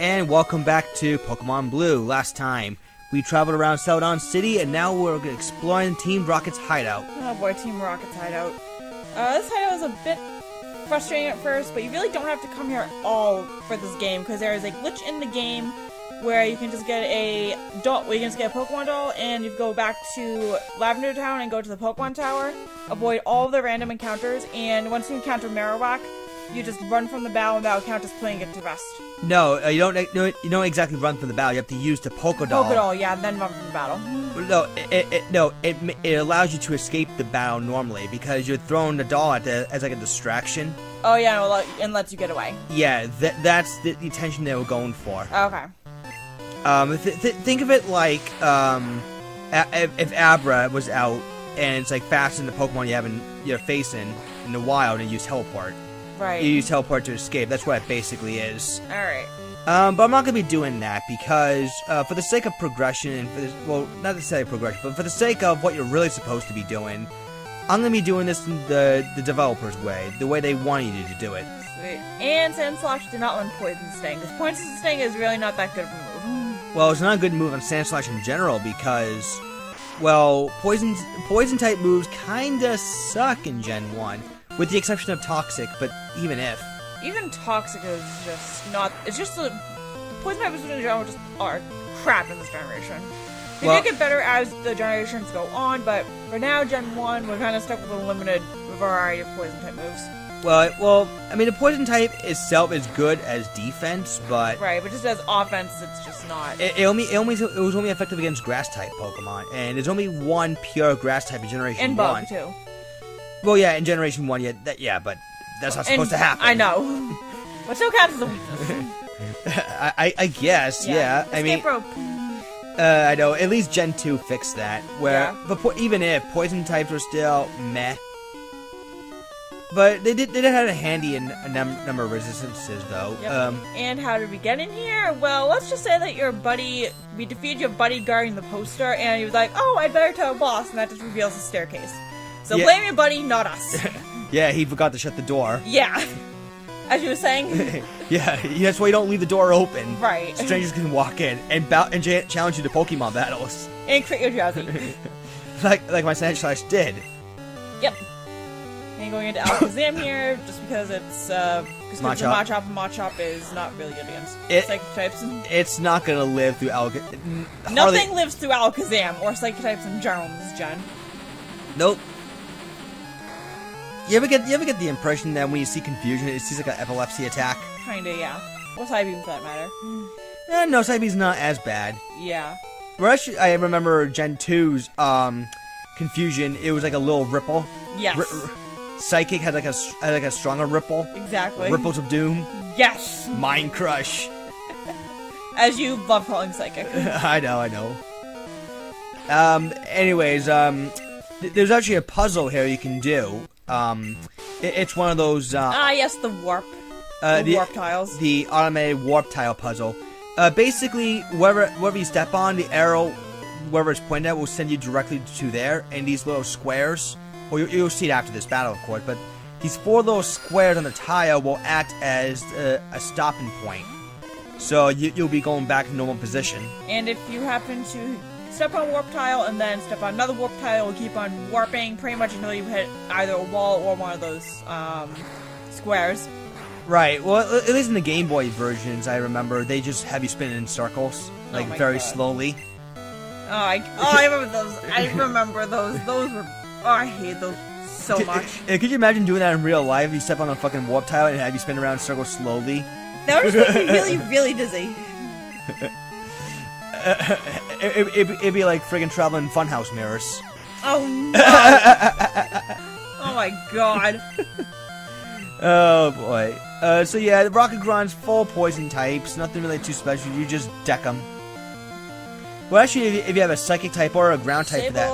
and welcome back to Pokemon Blue. Last time, we traveled around Celadon City, and now we're exploring Team Rocket's hideout. Oh boy, Team Rocket's hideout. This hideout is a bit frustrating at first, but you really don't have to come here at all for this game, because there is a glitch in the game where you can just get a doll, where you can just get a Pokemon doll, and you go back to Lavender Town and go to the Pokemon Tower, avoid all the random encounters, and once you encounter Marowak, you just run from the battle, and that'll count as playing it to rest. No, you don't exactly run from the battle. You have to use the Pokédoll. Pokédoll, yeah, and then run from the battle. No, it allows you to escape the battle normally because you're throwing the doll as like a distraction. Oh yeah, and lets you get away. Yeah, that's the intention they were going for. Okay. Think of it like if Abra was out and it's like faster than the Pokemon you're facing in the wild, and you use teleport. Right. You use teleport to escape. That's what it basically is. Alright. But I'm not going to be doing that because, for the sake of progression, and for this, well, not the sake of progression, but for the sake of what you're really supposed to be doing, I'm going to be doing this in the developer's way, the way they wanted you to do it. Sweet. And Sandslash did not learn Poison Sting, because Poison Sting is really not that good of a move. Well, it's not a good move on Sandslash in general because, well, poison type moves kinda suck in Gen 1. With the exception of Toxic, but even if. Even Toxic is just not... It's just the poison types in general just are crap in this generation. They do get better as the generations go on, but for now, Gen 1, we're kind of stuck with a limited variety of poison type moves. Well, I mean, the poison type itself is good as defense, but... Right, but just as offense, it's just not... It was only effective against grass type Pokemon, and there's only one pure grass type in Generation 1. And Bug, too. Well, yeah, in Generation 1, but that's not supposed to happen. I know. But still counts as a weakness. I guess, yeah. I mean, rope. I know, at least Gen 2 fixed that. But even if, poison types were still meh. But they did have a handy number of resistances, though. Yep. And how did we get in here? Well, let's just say that we defeated your buddy guarding the poster, and he was like, oh, I'd better tell a boss, and that just reveals the staircase. So blame your buddy, not us. Yeah, he forgot to shut the door. Yeah. As you were saying. Yeah, that's why you don't leave the door open. Right. Strangers can walk in and challenge you to Pokemon battles. And crit your drowsy. like my Sandslash did. Yep. And going into Alakazam here, just because it's Machop, and Machop is not really good against Psychic types. It's not gonna live through Alakazam. Nothing lives through Alakazam, or Psychic types in general in this gen. Nope. You ever get the impression that when you see confusion, it seems like an epilepsy attack? Kinda, yeah. Or Psybeam, for that matter. No, Psybeam's not as bad. Yeah. I remember Gen 2's confusion. It was like a little ripple. Yes. Psychic had like a stronger ripple. Exactly. Ripples of Doom. Yes. Mind Crush. As you love calling Psychic. I know. Anyways, there's actually a puzzle here you can do. It's one of those. Yes, the warp. The warp tiles. The automated warp tile puzzle. Basically, wherever you step on, the arrow, wherever it's pointed at, will send you directly to there. And these little squares. Well, you'll see it after this battle, of course. But these 4 little squares on the tile will act as a stopping point. So you'll be going back to normal position. And if you happen to step on a warp tile and then step on another warp tile, will keep on warping pretty much until you hit either a wall or one of those squares. Right. Well, at least in the Game Boy versions, I remember they just have you spinning in circles, like very slowly. Oh, I remember those. I remember those. Those were. Oh, I hate those so much. Could you imagine doing that in real life? You step on a fucking warp tile and have you spin around in circles slowly. That would just make me really, really dizzy. It'd be like friggin' traveling funhouse mirrors. Oh no! Oh my god! Oh boy. So yeah, the Rocket Grun's full poison types. Nothing really too special. You just deck them. Well, actually, if you have a Psychic type or a Ground type for that.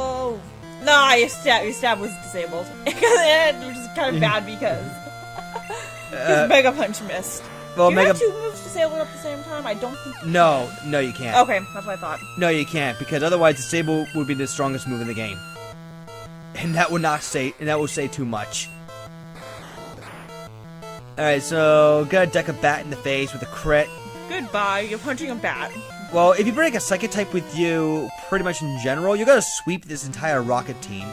No, your stab was disabled. Which is kind of bad because Mega Punch missed. Well, do you have 2 moves disabled at the same time? I don't think... No, you can't. Okay, that's what I thought. No, you can't, because otherwise Disable would be the strongest move in the game. And that would say too much. Alright, so gotta deck a bat in the face with a crit. Goodbye. You're punching a bat. Well, if you bring a Psychic type with you, pretty much in general, you're gonna sweep this entire Rocket team.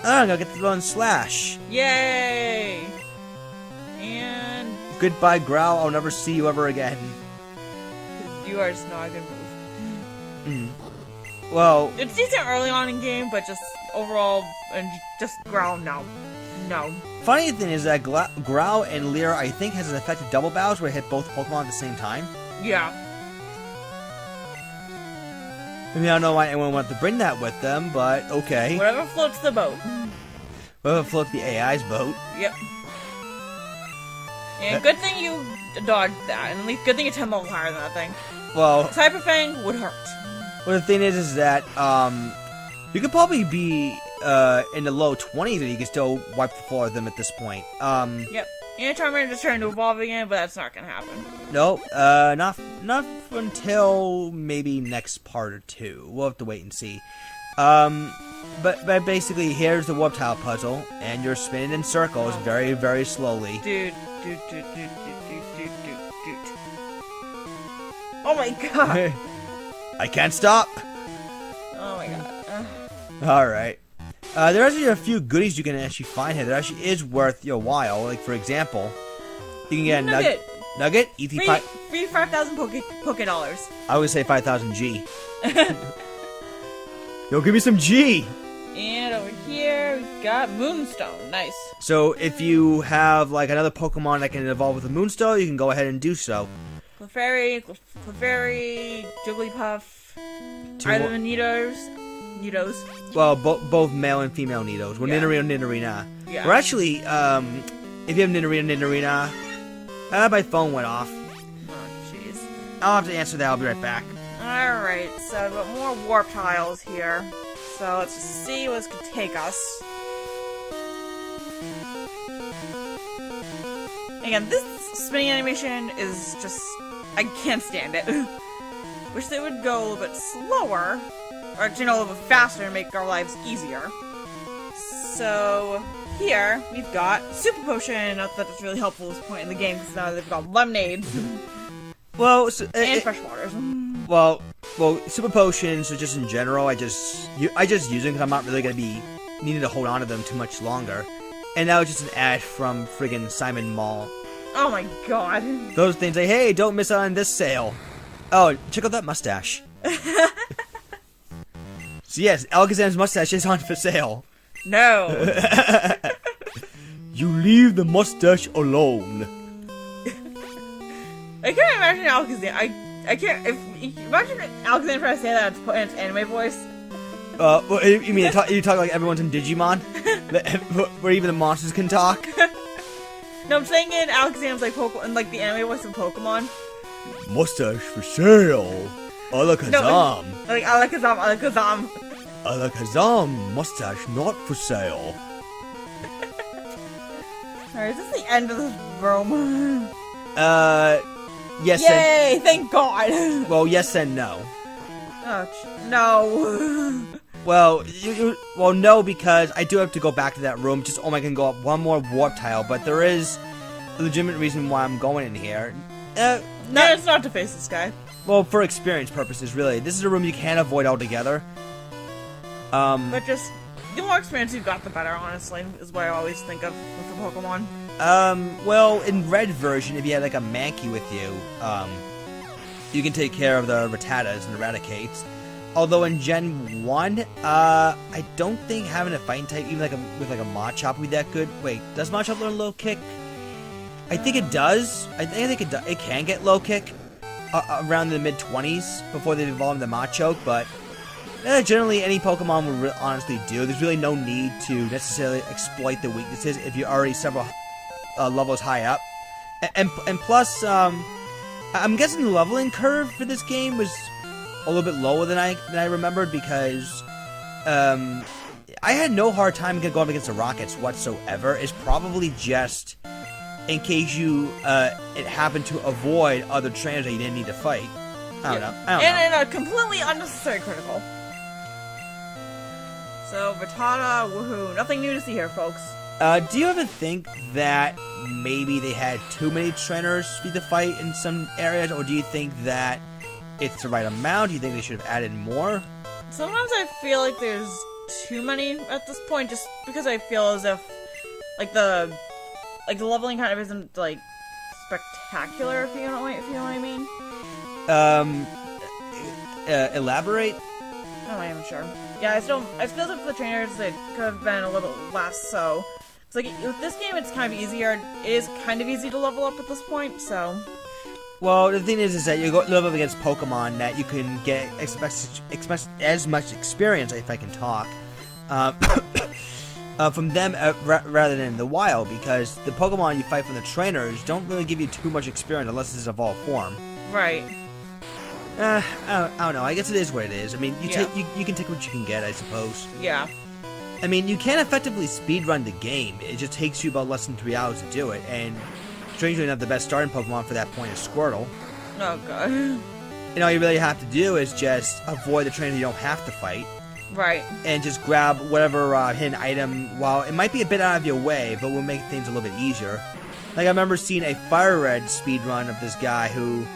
I'm gonna get the one Slash. Yay! And Goodbye, Growl. I'll never see you ever again. you are just not a good move. Well, It's decent early on in game, but just overall, and just Growl, no. No. funny thing is that Growl and Leer, I think, has an effective double battles where it hit both Pokemon at the same time. Yeah. I mean, I don't know why anyone wanted to bring that with them, but okay. Whatever floats the boat. Whatever floats the AI's boat. Yep. And good thing you dodged that, and at least good thing it's 10 levels higher than that thing. Well, Cyber Fang would hurt. well, the thing is that you could probably be in the low 20s and you can still wipe the floor of them at this point. Yep. And Charmander just trying to evolve again, but that's not gonna happen. No, not until maybe next part or two. We'll have to wait and see. But basically, here's the Warp Tile puzzle, and you're spinning in circles very, very slowly. Dude. Oh my god. I can't stop. Oh my god. All right. There are actually a few goodies you can actually find here that actually is worth your while. Like, for example, you can get a Nugget. Nugget? ET5. Free 5,000 Poké Dollars. I would say 5,000 G. Yo, give me some G! And over here, we've got Moonstone. Nice. So, if you have, like, another Pokemon that can evolve with a Moonstone, you can go ahead and do so. Clefairy, Jigglypuff, either the Nidos. Well, both male and female Nidos. Well, Yeah. Nidorina. Yeah. We're actually, if you have Nidorina, my phone went off. Oh, jeez. I'll have to answer that. I'll be right back. Alright, so I've got more warp tiles here. So let's just see where this could take us. Again, this spinning animation is just... I can't stand it. Wish they would go a little bit slower. Or actually, no, a little bit faster and make our lives easier. So, here, we've got Super Potion. Not that it's really helpful at this point in the game, because now they've got lemonades Well, and fresh waters. Well, Super Potions, or just in general, I just use them because I'm not really going to be needing to hold on to them too much longer. And that was just an ad from friggin' Simon Mall. Oh my god. Those things like, hey, don't miss out on this sale. Oh, check out that mustache. So yes, Alakazam's mustache is on for sale. No. You leave the mustache alone. I can't imagine Alakazam. I can't. Imagine Alakazam trying to say that in its anime voice. You mean you talk like everyone's in Digimon? Where even the monsters can talk? No, I'm saying in Alakazam's like Pokemon, like the anime voice of Pokemon. Mustache for sale. Alakazam. No, like Alakazam. Alakazam mustache not for sale. Alright, is this the end of this room? Yes. Yay! Thank God. Well, yes and no. Oh, no. Well, no, because I do have to go back to that room. Just I can go up one more warp tile, but there is a legitimate reason why I'm going in here. No, it's not to face this guy. Well, for experience purposes, really. This is a room you can't avoid altogether. But just the more experience you've got, the better. Honestly, is what I always think of with the Pokemon. Well, in red version, if you had like a Mankey with you, you can take care of the Rattatas and Eradicates. Although in Gen 1, I don't think having a fighting type, even with a Machop, would be that good. Wait, does Machop learn low kick? I think it does. I think it can get low kick around the mid-20s before they evolve into Machoke, but generally any Pokemon would honestly do. There's really no need to necessarily exploit the weaknesses if you're already several levels high up. And plus, I'm guessing the leveling curve for this game was a little bit lower than I remembered, because I had no hard time going up against the Rockets whatsoever. It's probably just in case you it happened to avoid other trainers that you didn't need to fight. I don't know. And a completely unnecessary critical. So, Rattata, woohoo. Nothing new to see here, folks. Do you ever think that maybe they had too many trainers for you to fight in some areas, or do you think that it's the right amount? Do you think they should have added more? Sometimes I feel like there's too many at this point, just because I feel as if, like the leveling kind of isn't like spectacular. If you know what I mean. Elaborate. I'm not even sure. Yeah, I feel as if the trainers could have been a little less. So it's like with this game, it's kind of easier. It is kind of easy to level up at this point. So. Well, the thing is that you go level up against Pokemon that you can get as much experience, if I can talk, from them rather than in the wild, because the Pokemon you fight from the trainers don't really give you too much experience unless it's evolved form. Right. I don't know. I guess it is what it is. I mean, you can take what you can get, I suppose. Yeah. I mean, you can effectively speedrun the game. It just takes you about less than 3 hours to do it, and strangely enough, the best starting Pokemon for that point is Squirtle. Oh, God. And all you really have to do is just avoid the trainer you don't have to fight. Right. And just grab whatever hidden item. While it might be a bit out of your way, but will make things a little bit easier. Like, I remember seeing a Fire Red speedrun of this guy who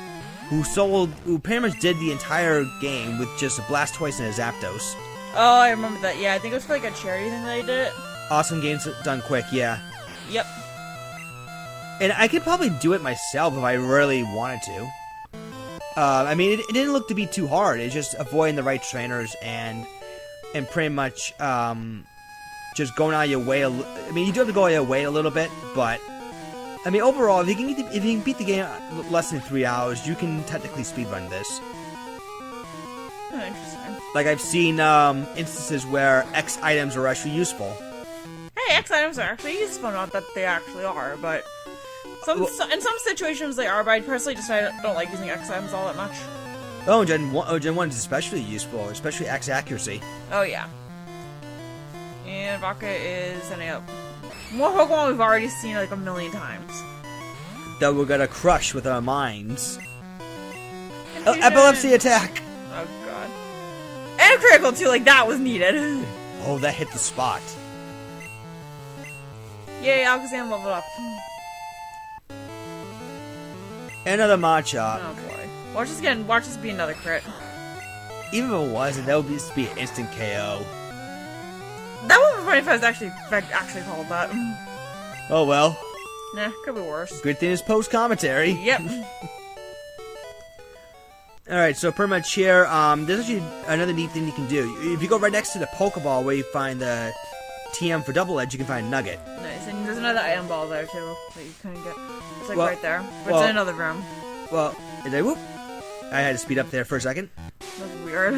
pretty much did the entire game with just a Blastoise and a Zapdos. Oh, I remember that. Yeah, I think it was for like a charity thing that I did it. Awesome games done quick, yeah. Yep. And I could probably do it myself if I really wanted to. I mean, it didn't look to be too hard. It's just avoiding the right trainers and pretty much just going out of your way. I mean, you do have to go out of your way a little bit, but I mean, overall, if you can beat the game less than 3 hours, you can technically speedrun this. Oh, interesting. Like, I've seen instances where X items are actually useful. Hey, X items are actually useful, not that they actually are, but in some situations they are, but I personally just don't like using X items all that much. Oh, Gen 1 is especially useful, especially X accuracy. Oh, yeah. And Vodka is sending out more Pokemon we've already seen like a million times. That we're gonna crush with our minds. Epilepsy attack! Oh, God. And a critical, too, like that was needed. Oh, that hit the spot. Yay, Alakazam leveled up. Another Machop. Oh boy. Watch this be another crit. Even if it wasn't, that would just be an instant KO. That would be funny if I was actually called that. Oh well. Nah, could be worse. Good thing it's post-commentary. Yep. Alright, so pretty much here, there's actually another neat thing you can do. If you go right next to the Pokeball where you find the TM for Double Edge, you can find a Nugget. Nice, and there's another item ball there too that you couldn't get. It's like right there. But well, it's in another room. Well, whoop. I had to speed up there for a second. That's weird.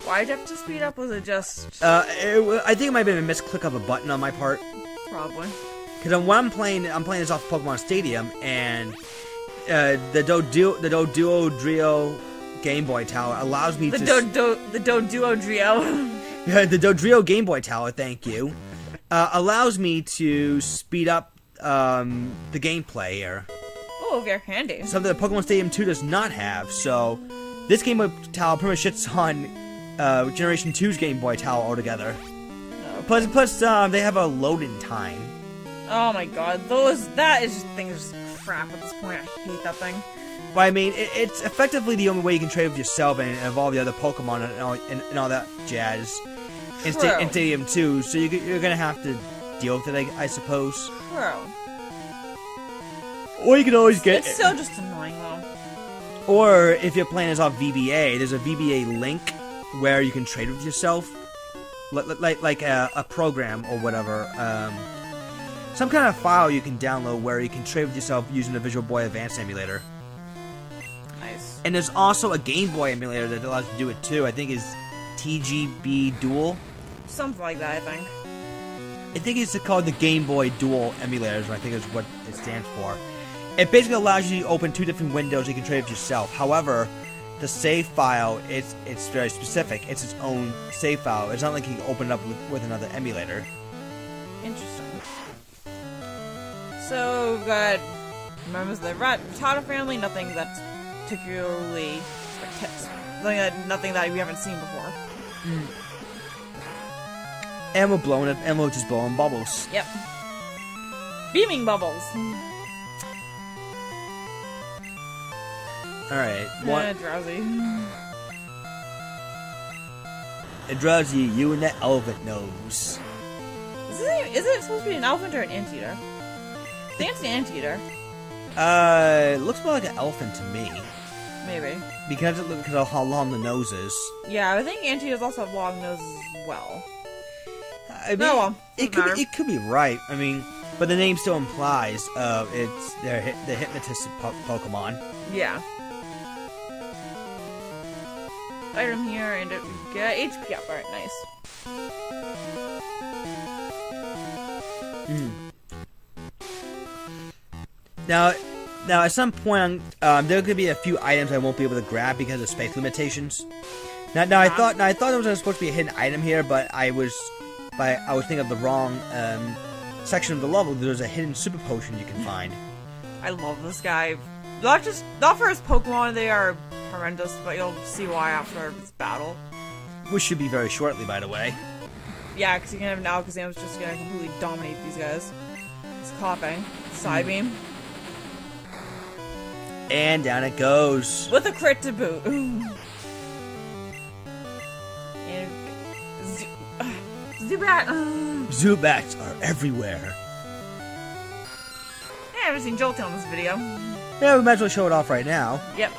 Why'd you have to speed up? Was it just... I think it might have been a misclick of a button on my part. Probably. Because when I'm playing this off Pokemon Stadium, and the Dodrio Game Boy Tower allows me to... The Dodrio. Yeah, the Dodrio Game Boy Tower, thank you, allows me to speed up the gameplay here. Oh, very handy. Something that Pokemon Stadium 2 does not have, so this Game Boy Tower pretty much shits on Generation 2's Game Boy Tower altogether. Okay. Plus, they have a loading time. Oh my God, that is just crap at this point. I hate that thing. But I mean, it's effectively the only way you can trade with yourself and evolve the other Pokemon and all that jazz in Stadium 2, so you're gonna have to deal with it, I suppose. True. Or you can always get... It's still just annoying, though. Or, if you're playing as off VBA, there's a VBA link where you can trade with yourself. Like a program or whatever. Some kind of file you can download where you can trade with yourself using the Visual Boy Advance emulator. Nice. And there's also a Game Boy emulator that allows you to do it too. I think is TGB Dual. Something like that, I think. I think it's called the Game Boy Dual emulator, I think is what it stands for. It basically allows you to open two different windows you can trade with yourself. However, the save file, it's very specific. It's its own save file. It's not like you can open it up with another emulator. Interesting. So, we've got members of the Rattata family, nothing that's particularly nothing that we haven't seen before. And we're just blowing bubbles. Yep. Beaming bubbles. Alright. What? Drowsy. Drowsy, you and that elephant nose. Is it supposed to be an elephant or an anteater? I think it's an anteater. It looks more like an elephant to me. Maybe. Because of how long the nose is. Yeah, I think anteaters also have long noses as well. I mean, No, well, it could be right. I mean, but the name still implies it's the hypnotist Pokemon. Yeah. Item here and get HP up. Alright, nice. Now, at some point, there could be a few items I won't be able to grab because of space limitations. Now, I thought there was supposed to be a hidden item here, but I was thinking of the wrong section of the level. There's a hidden super potion you can find. I love this guy. Not for his Pokemon, they are horrendous, but you'll see why after this battle. Which should be very shortly, by the way. Yeah, because you can have now, because Am's just gonna completely dominate these guys. It's coughing. Psybeam. And down it goes. With a crit to boot. And Zubat. Zubats are everywhere. I haven't seen Jolteon in this video. Yeah, we might as well show it off right now. Yep.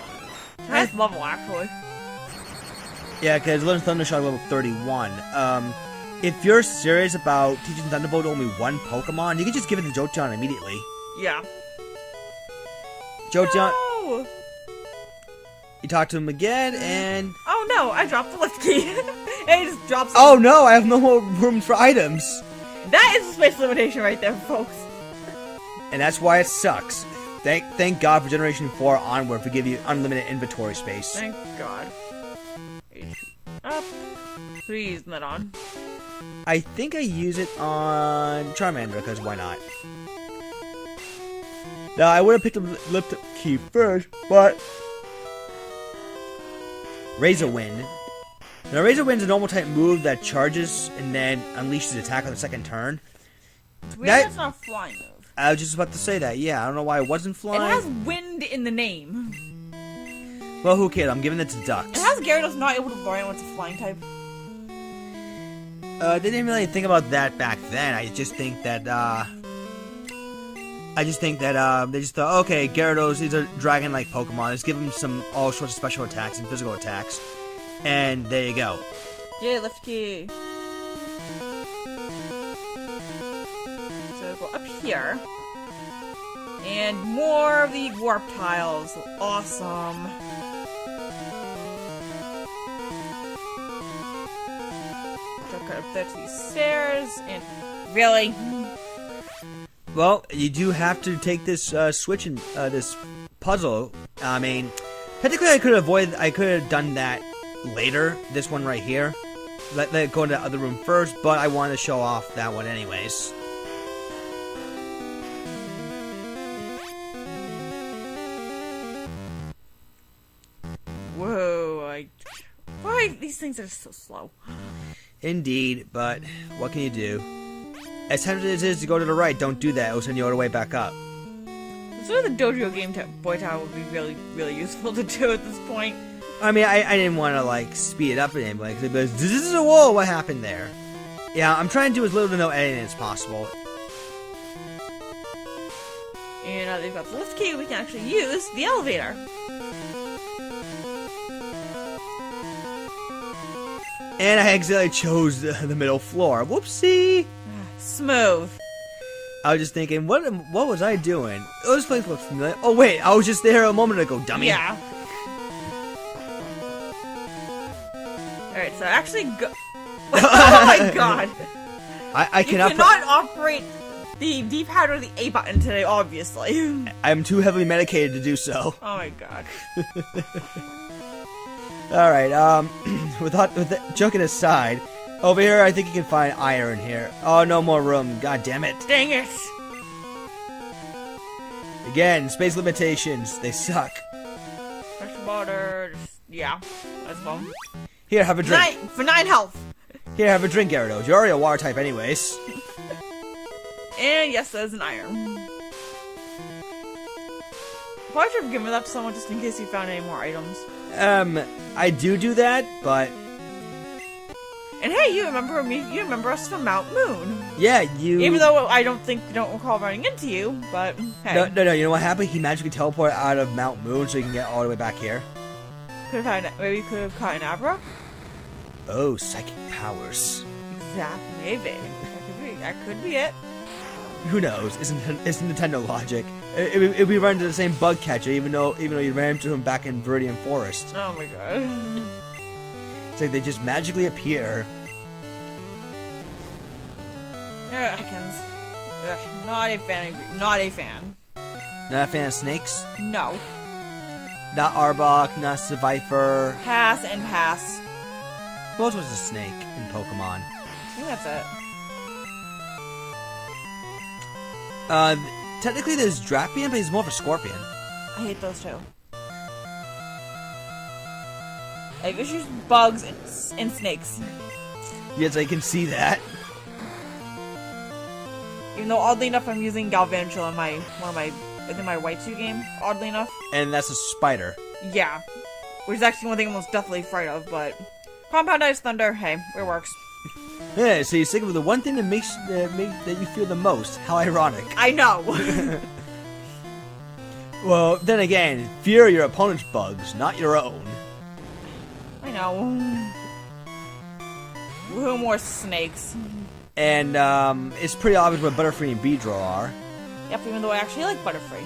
Nice level, actually. Yeah, because Legend Thundershock level 31. If you're serious about teaching Thunderbolt to only one Pokemon, you can just give it to Jolteon immediately. Yeah. Jolteon, No! you talk to him again, and... Oh no, I dropped the lift key. And he just drops it. Oh no, I have no more room for items! That is a space limitation right there, folks. And that's why it sucks. Thank God for Generation 4 onward for giving you unlimited inventory space. Thank God. Up. Please, not on. I think I use it on Charmander, because why not? Now, I would have picked the lift key first, but... Razor Wind. Now, Razor Wind's a normal type move that charges and then unleashes attack on the second turn. It's weird that's not a flying move. I was just about to say that, yeah. I don't know why it wasn't flying. It has wind in the name. Well, who cares? I'm giving it to Ducks. It has Gyarados not able to learn what's a flying type. They didn't really think about that back then. I just think that, they just thought, okay, Gyarados is a dragon-like Pokemon. Let's give him some all sorts of special attacks and physical attacks. And there you go. Yay, lift key. So go up here. And more of the warp tiles. Awesome. Shortcut up there to these stairs. And really? Well, you do have to take this switch and this puzzle. I mean, technically, I could have done that later. This one right here. Let it go into the other room first, but I wanted to show off that one anyways. Whoa! Why these things are so slow? Indeed, but what can you do? As tempted as it is to go to the right, don't do that. It'll send you all the way back up. So the Dojo Game Boy Tower would be really, really useful to do at this point. I mean, I didn't want to, like, speed it up or anything, like, this is a wall, what happened there? Yeah, I'm trying to do as little to no editing as possible. And now they've got the lift key, we can actually use the elevator. And I accidentally chose the middle floor. Whoopsie! Smooth. I was just thinking, what was I doing? Oh, this place looks familiar. Oh, wait, I was just there a moment ago, dummy. Yeah. Alright, so actually go... Oh my god! I cannot... You cannot operate the D-pad or the A button today, obviously. I'm too heavily medicated to do so. Oh my god. Alright, with that joking aside, over here I think you can find iron here. Oh, no more room, god damn it. Dang it! Again, space limitations, they suck. Fresh water, yeah, that's fun. Here, have a drink. For 9 health! Here, have a drink, Gyarados. You're already a water type anyways. And yes, there's an iron. Probably should have given that to someone just in case he found any more items. I do that, but... And hey, you remember me? You remember us from Mount Moon? Yeah, you... Even though I don't recall running into you, but hey. No, you know what happened? He magically teleported out of Mount Moon so he can get all the way back here. Maybe could have caught an Abra? Oh, psychic powers. Exactly, maybe. That could be it. Who knows? It's Nintendo logic. If we run into the same bug catcher, even though you ran into him back in Viridian Forest. Oh my god. It's like they just magically appear. Not a fan. Not a fan. Not a fan of snakes? No. Not Arbok, not Survivor. Pass and pass. Who else was a snake in Pokemon? I think that's it. Technically there's Drapion, but he's more of a scorpion. I hate those two. I wish you bugs and snakes. Yes, I can see that. Even though oddly enough I'm using Galvantula in my White 2 game, oddly enough. And that's a spider. Yeah. Which is actually one thing I'm most deathly afraid of, but Compound Ice Thunder, hey, it works. Yeah, so you're sick of the one thing that makes that you feel the most. How ironic. I know. Well, then again, fear your opponent's bugs, not your own. I know. Who more snakes? And it's pretty obvious what Butterfree and Beedrill are. Yep, even though I actually like Butterfree.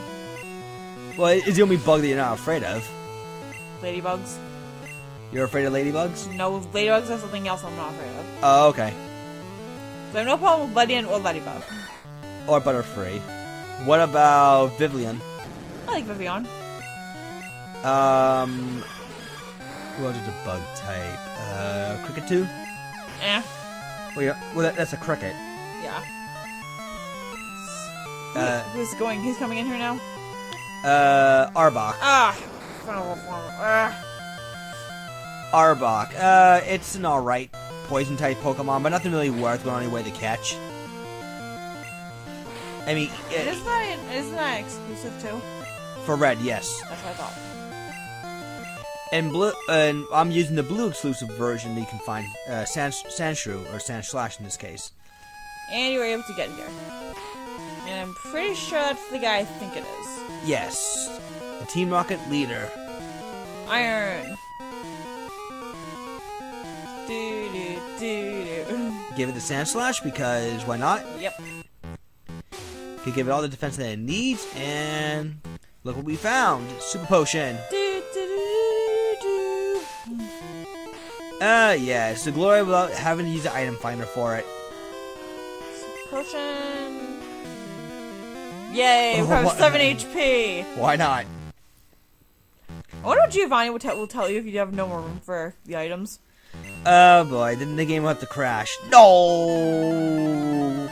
Well, it's the only bug that you're not afraid of. Ladybugs. You're afraid of ladybugs? No, ladybugs are something else I'm not afraid of. Oh, okay. So I have no problem with Ledian or Ladybug. Or Butterfree. What about Vivillon? I like Vivian. What is a bug type? Cricketoo? Eh. Well, that's a cricket. Yeah. Who's coming in here now? Arbok. Ah! Arbok. It's an alright poison type Pokemon, but nothing really worth going any way to catch. I mean, isn't that exclusive too? For red, yes. That's what I thought. And blue, and I'm using the blue exclusive version that you can find Sandshrew or Sandslash in this case. And you were able to get here. And I'm pretty sure that's the guy I think it is. Yes, the Team Rocket leader. Iron. Give it the Sandslash because why not? Yep. Could give it all the defense that it needs, and look what we found: Super Potion. Yeah, it's the glory without having to use the item finder for it. Potion. Yay, we have 7 HP. Why not? I wonder what Giovanni will tell you if you have no more room for the items. Oh boy, then the game will have to crash. No!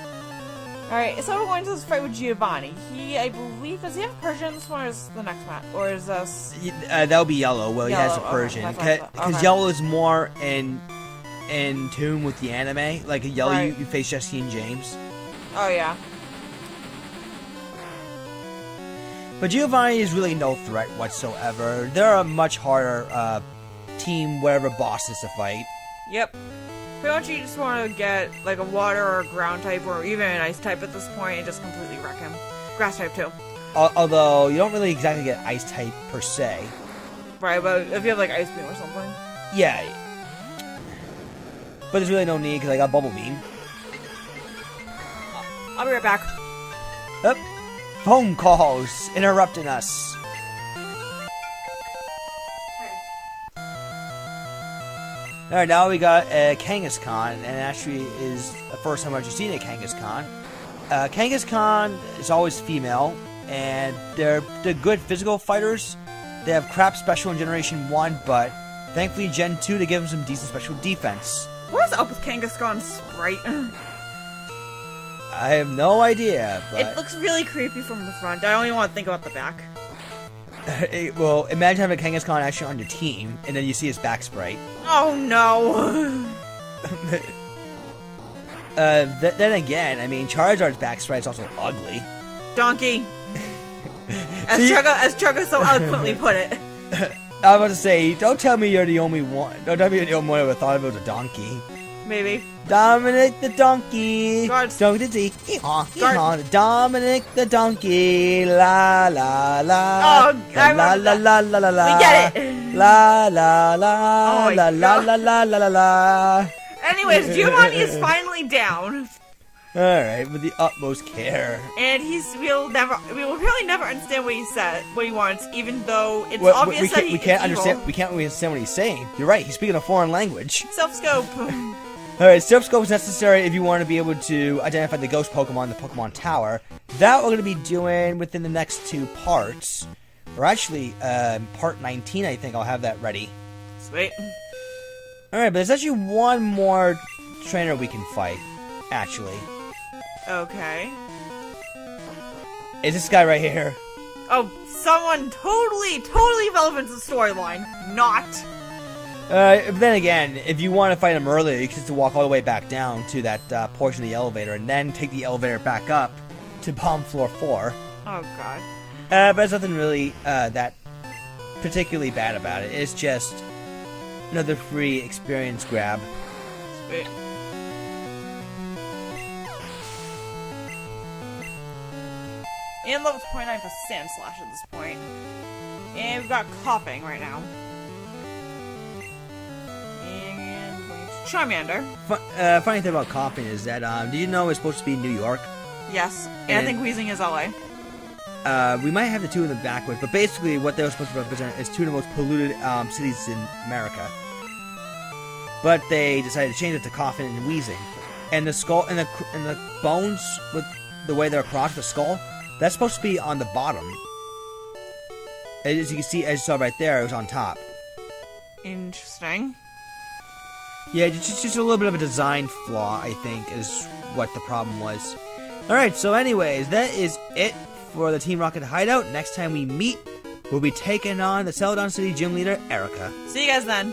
Alright, so we're going to this fight with Giovanni. I believe, does he have Persian this one or is the next match? Or is this... That'll be Yellow. Well, he has a Persian. Because Yellow is more in tune with the anime. Like, in Yellow, you face Jesse and James. Oh, yeah. But Giovanni is really no threat whatsoever. They're a much harder team, whatever bosses to fight. Yep. Pretty much you just want to get like a water or a ground type or even an ice type at this point and just completely wreck him. Grass type too. Although you don't really exactly get ice type per se. Right, but if you have like Ice Beam or something. Yeah. But there's really no need because I got Bubble Beam. I'll be right back. Yep. Phone calls interrupting us. Alright, now we got Kangaskhan, and actually is the first time I've ever seen a Kangaskhan. Kangaskhan is always female, and they're good physical fighters. They have crap special in Generation 1, but thankfully in Gen 2 they give them some decent special defense. What is up with Kangaskhan's sprite? I have no idea, but... It looks really creepy from the front. I don't even want to think about the back. Well, imagine having a Kangaskhan actually on your team, and then you see his back sprite. Oh no! Then again, I mean, Charizard's back sprite is also ugly. Donkey. As Chugga so eloquently put it. I was about to say, don't tell me you're the only one. Don't tell me you're the only one who ever thought it was a donkey. Maybe. Dominic the donkey. Guards. Donkey the hee-haw. Dominic the donkey. La la la. Oh, I la remember la la la la la. We get it. La la la. Oh my la la God. la la la la. Anyways, Giovanni is finally down. Alright, with the utmost care. And we will really never understand what he wants, even though it's Well, obvious that we can't understand. We can't really understand what he's saying. You're right. He's speaking a foreign language. Silph Scope. All right, Silph Scope is necessary if you want to be able to identify the ghost Pokemon in the Pokemon Tower. That we're going to be doing within the next 2 parts, or actually, part 19. I think I'll have that ready. Sweet. All right, but there's actually one more trainer we can fight. Actually, Okay. it's this guy right here. Oh, someone totally relevant to the storyline. Not. But then again, if you want to fight him earlier, you can just walk all the way back down to that portion of the elevator, and then take the elevator back up to bomb floor 4. Oh god. But there's nothing really that particularly bad about it. It's just another free experience grab. Sweet. And level 29 for Sand Slash at this point. And we've got coughing right now. And going to Charmander. Funny thing about coughing is that, did you know it's supposed to be New York? Yes. And I think Wheezing is LA. We might have the 2 in the backwards, but basically what they were supposed to represent is 2 of the most polluted cities in America. But they decided to change it to coughing and wheezing. And the skull and the bones, with the way they're across the skull, that's supposed to be on the bottom. As you can see, as you saw right there, it was on top. Interesting. Yeah, just a little bit of a design flaw, I think, is what the problem was. Alright, so anyways, that is it for the Team Rocket Hideout. Next time we meet, we'll be taking on the Celadon City Gym Leader, Erica. See you guys then.